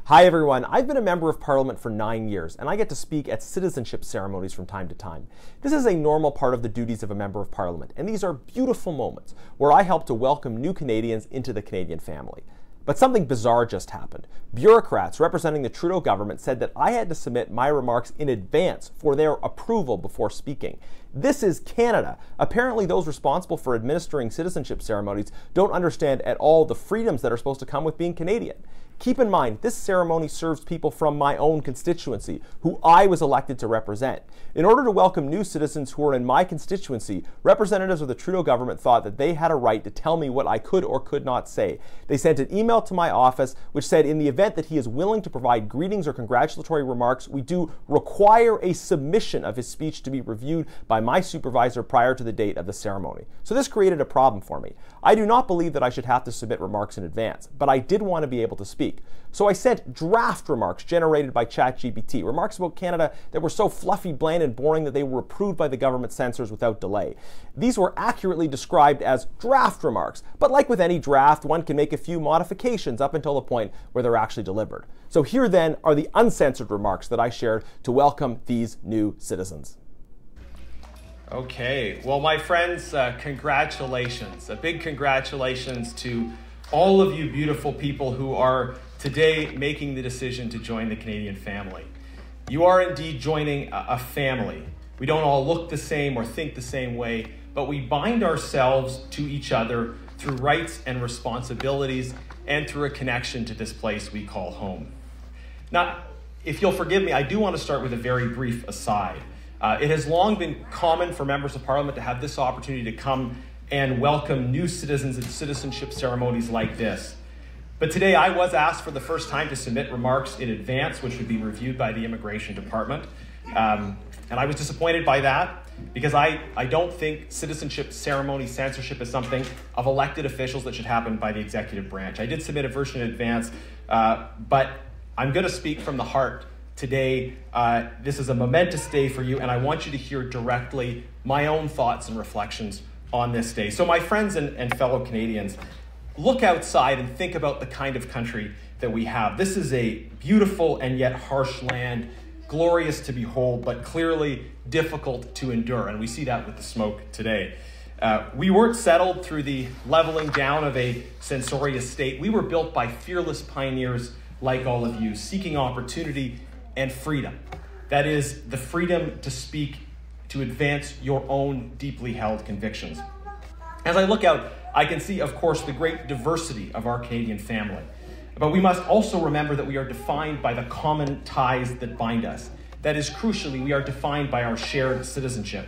Hi everyone, I've been a member of Parliament for 9 years, and I get to speak at citizenship ceremonies from time to time. This is a normal part of the duties of a member of Parliament, and these are beautiful moments where I help to welcome new Canadians into the Canadian family. But something bizarre just happened. Bureaucrats representing the Trudeau government said that I had to submit my remarks in advance for their approval before speaking. This is Canada. Apparently those responsible for administering citizenship ceremonies don't understand at all the freedoms that are supposed to come with being Canadian. Keep in mind, this ceremony serves people from my own constituency, who I was elected to represent. In order to welcome new citizens who are in my constituency, representatives of the Trudeau government thought that they had a right to tell me what I could or could not say. They sent an email to my office which said in the event that he is willing to provide greetings or congratulatory remarks, we do require a submission of his speech to be reviewed by my supervisor prior to the date of the ceremony. So this created a problem for me. I do not believe that I should have to submit remarks in advance, but I did want to be able to speak. So I sent draft remarks generated by ChatGPT, remarks about Canada that were so fluffy, bland, and boring that they were approved by the government censors without delay. These were accurately described as draft remarks, but like with any draft, one can make a few modifications up until the point where they're actually delivered. So here then are the uncensored remarks that I shared to welcome these new citizens. Okay, well, my friends, congratulations. A big congratulations to all of you beautiful people who are today making the decision to join the Canadian family. You are indeed joining a family. We don't all look the same or think the same way, but we bind ourselves to each other through rights and responsibilities and through a connection to this place we call home. Now, if you'll forgive me, I do want to start with a very brief aside. It has long been common for members of Parliament to have this opportunity to come and welcome new citizens at citizenship ceremonies like this. But today I was asked for the first time to submit remarks in advance, which would be reviewed by the Immigration Department. And I was disappointed by that because I don't think citizenship ceremony censorship is something of elected officials that should happen by the executive branch. I did submit a version in advance, but I'm going to speak from the heart today. This is a momentous day for you, and I want you to hear directly my own thoughts and reflections on this day. So my friends and fellow Canadians, look outside and think about the kind of country that we have. This is a beautiful and yet harsh land, glorious to behold, but clearly difficult to endure. And we see that with the smoke today. We weren't settled through the leveling down of a censorious state. We were built by fearless pioneers like all of you, seeking opportunity and freedom. That is, the freedom to speak, to advance your own deeply held convictions. As I look out, I can see, of course, the great diversity of our Canadian family. But we must also remember that we are defined by the common ties that bind us. That is, crucially, we are defined by our shared citizenship.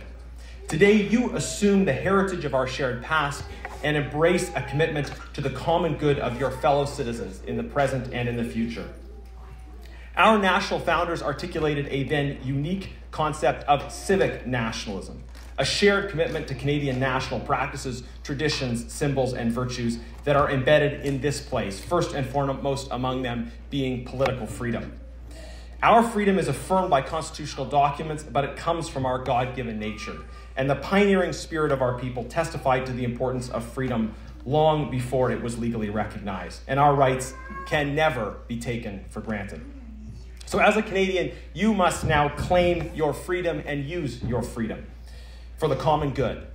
Today, you assume the heritage of our shared past and embrace a commitment to the common good of your fellow citizens in the present and in the future. Our national founders articulated a then unique concept of civic nationalism, a shared commitment to Canadian national practices, traditions, symbols, and virtues that are embedded in this place, first and foremost among them being political freedom. Our freedom is affirmed by constitutional documents, but it comes from our God-given nature. And the pioneering spirit of our people testified to the importance of freedom long before it was legally recognized. And our rights can never be taken for granted. So as a Canadian, you must now claim your freedom and use your freedom for the common good,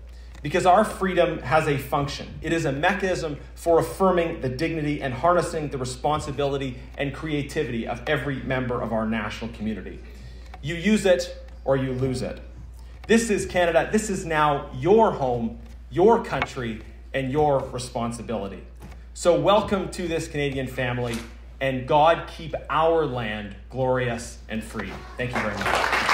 because our freedom has a function. It is a mechanism for affirming the dignity and harnessing the responsibility and creativity of every member of our national community. You use it or you lose it. This is Canada. This is now your home, your country, and your responsibility. So welcome to this Canadian family, and God keep our land glorious and free. Thank you very much.